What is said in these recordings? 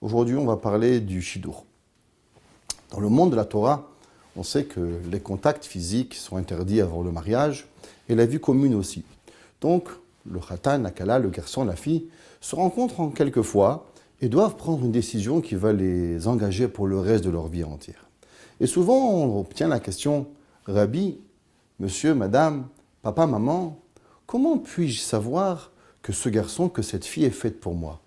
Aujourd'hui, on va parler du Shidur. Dans le monde de la Torah, on sait que les contacts physiques sont interdits avant le mariage et la vie commune aussi. Donc, le Khatan, la Kala, le garçon, la fille se rencontrent en quelques fois et doivent prendre une décision qui va les engager pour le reste de leur vie entière. Et souvent, on obtient la question « Rabbi, monsieur, madame, papa, maman, comment puis-je savoir que ce garçon, que cette fille est faite pour moi ?»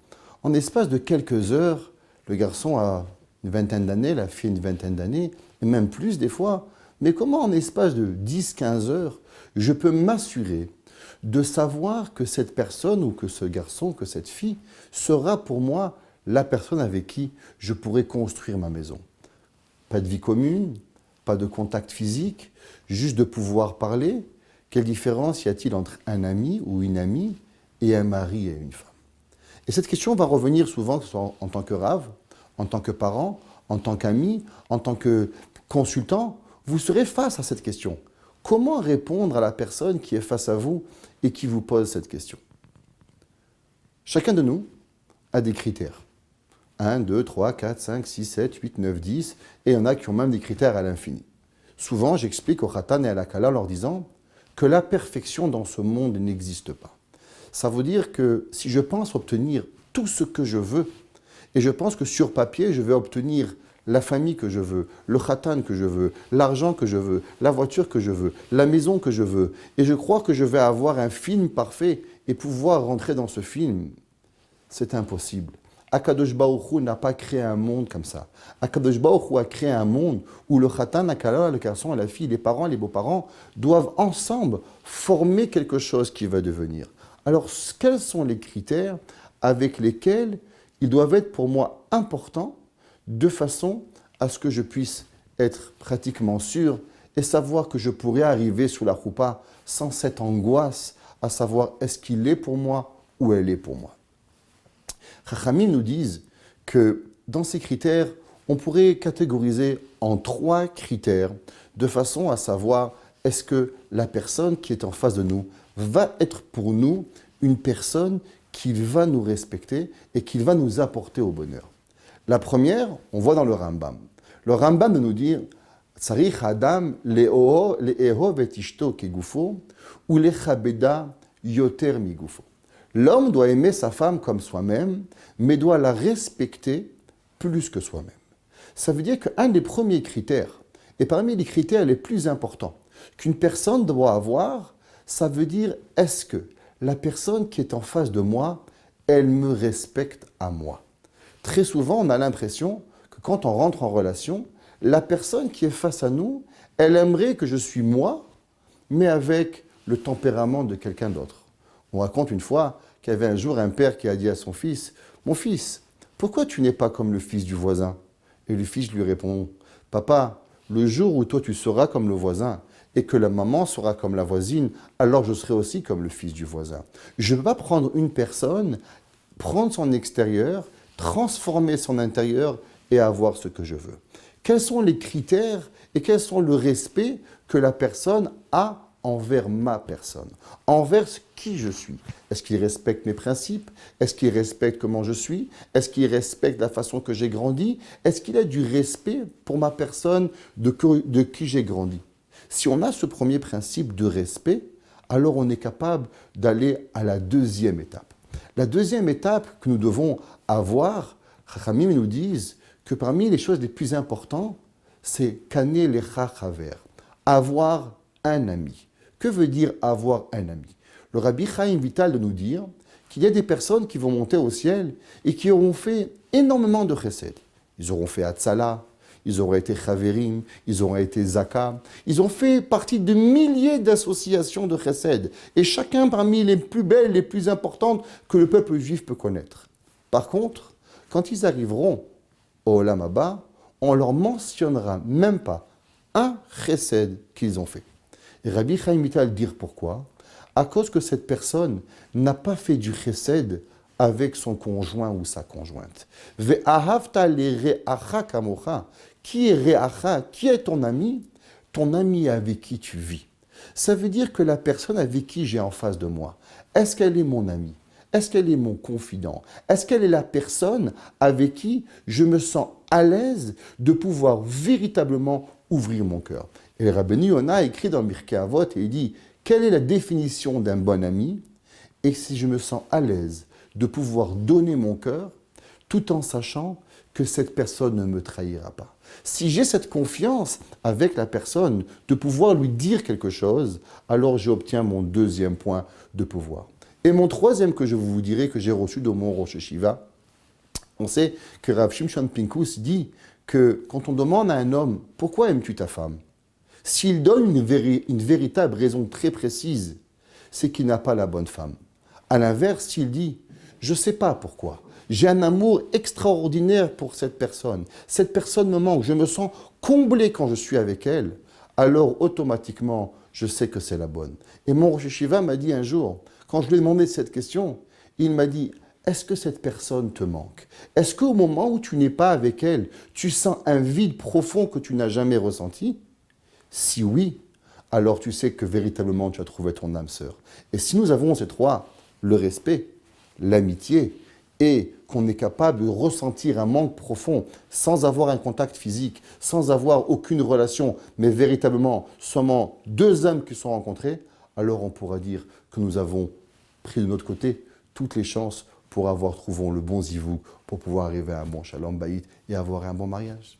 En espace de quelques heures, le garçon a une vingtaine d'années, la fille une vingtaine d'années, et même plus des fois. Mais comment en espace de 10-15 heures, je peux m'assurer de savoir que cette personne ou que ce garçon, que cette fille sera pour moi la personne avec qui je pourrai construire ma maison? Pas de vie commune, pas de contact physique, juste de pouvoir parler. Quelle différence y a-t-il entre un ami ou une amie et un mari et une femme? Et cette question va revenir souvent, que ce soit en tant que rave, en tant que parent, en tant qu'ami, en tant que consultant. Vous serez face à cette question. Comment répondre à la personne qui est face à vous et qui vous pose cette question? Chacun de nous a des critères. 1, 2, 3, 4, 5, 6, 7, 8, 9, 10. Et il y en a qui ont même des critères à l'infini. Souvent, j'explique au Khatan et à la Kala en leur disant que la perfection dans ce monde n'existe pas. Ça veut dire que si je pense obtenir tout ce que je veux, et je pense que sur papier, je vais obtenir la famille que je veux, le khatan que je veux, l'argent que je veux, la voiture que je veux, la maison que je veux, et je crois que je vais avoir un film parfait et pouvoir rentrer dans ce film, c'est impossible. Akadosh Baruch Hu n'a pas créé un monde comme ça. Akadosh Baruch Hu a créé un monde où le khatan, la kala, le garçon, la fille, les parents, les beaux-parents doivent ensemble former quelque chose qui va devenir. Alors, quels sont les critères avec lesquels ils doivent être pour moi importants de façon à ce que je puisse être pratiquement sûr et savoir que je pourrai arriver sous la choupa sans cette angoisse à savoir est-ce qu'il est pour moi ou elle est pour moi. Chachamim nous disent que dans ces critères, on pourrait catégoriser en 3 critères de façon à savoir est-ce que la personne qui est en face de nous va être pour nous une personne qui va nous respecter et qui va nous apporter au bonheur. La première, on voit dans le Rambam. Le Rambam nous dit Tsarich Adam le'ehov et ishto kegufo ou lechabeda yoter migufo. L'homme doit aimer sa femme comme soi-même, mais doit la respecter plus que soi-même. Ça veut dire qu'un des premiers critères, et parmi les critères les plus importants, qu'une personne doit avoir, ça veut dire est-ce que la personne qui est en face de moi, elle me respecte à moi. Très souvent, on a l'impression que quand on rentre en relation, la personne qui est face à nous, elle aimerait que je suis moi, mais avec le tempérament de quelqu'un d'autre. On raconte une fois qu'il y avait un jour un père qui a dit à son fils « Mon fils, pourquoi tu n'es pas comme le fils du voisin ?» Et le fils lui répond « Papa, le jour où toi tu seras comme le voisin, et que la maman sera comme la voisine, alors je serai aussi comme le fils du voisin. Je ne peux pas prendre une personne, prendre son extérieur, transformer son intérieur et avoir ce que je veux. » Quels sont les critères et quels sont le respect que la personne a envers ma personne, envers qui je suis? Est-ce qu'il respecte mes principes? Est-ce qu'il respecte comment je suis? Est-ce qu'il respecte la façon que j'ai grandi? Est-ce qu'il a du respect pour ma personne de qui j'ai grandi? Si on a ce premier principe de respect, alors on est capable d'aller à la deuxième étape. La deuxième étape que nous devons avoir, Chachamim nous disent que parmi les choses les plus importantes, c'est kané lecha chaver, avoir un ami. Que veut dire avoir un ami? Le Rabbi Chaim Vital de nous dire qu'il y a des personnes qui vont monter au ciel et qui auront fait énormément de chesed. Ils auront fait Hatzala, ils auront été Chaverim, ils auront été Zaka. Ils ont fait partie de milliers d'associations de chesed. Et chacun parmi les plus belles, les plus importantes que le peuple juif peut connaître. Par contre, quand ils arriveront au Olam Haba, on leur mentionnera même pas un chesed qu'ils ont fait. Et Rabbi Chaim Vital dire pourquoi? À cause que cette personne n'a pas fait du chesed avec son conjoint ou sa conjointe. Ve'ahavta le're'acha kamocha. Qui est re'acha? Qui est ton ami? Ton ami avec qui tu vis. Ça veut dire que la personne avec qui j'ai en face de moi, est-ce qu'elle est mon amie? Est-ce qu'elle est mon confident? Est-ce qu'elle est la personne avec qui je me sens à l'aise de pouvoir véritablement ouvrir mon cœur? Et le Rabbeinu Yonah a écrit dans Pirkei Avot et il dit, quelle est la définition d'un bon ami? Et si je me sens à l'aise de pouvoir donner mon cœur, tout en sachant que cette personne ne me trahira pas. Si j'ai cette confiance avec la personne de pouvoir lui dire quelque chose, alors j'obtiens mon deuxième point de pouvoir. Et mon troisième que je vous dirai, que j'ai reçu de mon Rosh Hashiva, on sait que Rav Shimshon Pinkus dit que quand on demande à un homme « Pourquoi aimes-tu ta femme ?» S'il donne une véritable raison très précise, c'est qu'il n'a pas la bonne femme. À l'inverse, s'il dit « Je ne sais pas pourquoi ». J'ai un amour extraordinaire pour cette personne. Cette personne me manque. Je me sens comblé quand je suis avec elle. Alors, automatiquement, je sais que c'est la bonne. Et mon Rosh Hashiva m'a dit un jour, quand je lui ai demandé cette question, il m'a dit, est-ce que cette personne te manque? Est-ce qu'au moment où tu n'es pas avec elle, tu sens un vide profond que tu n'as jamais ressenti? Si oui, alors tu sais que véritablement tu as trouvé ton âme sœur. Et si nous avons ces trois, le respect, l'amitié, et qu'on est capable de ressentir un manque profond sans avoir un contact physique, sans avoir aucune relation, mais véritablement seulement deux âmes qui sont rencontrées, alors on pourra dire que nous avons pris de notre côté toutes les chances pour avoir trouvé le bon zivou, pour pouvoir arriver à un bon shalom bayit et avoir un bon mariage.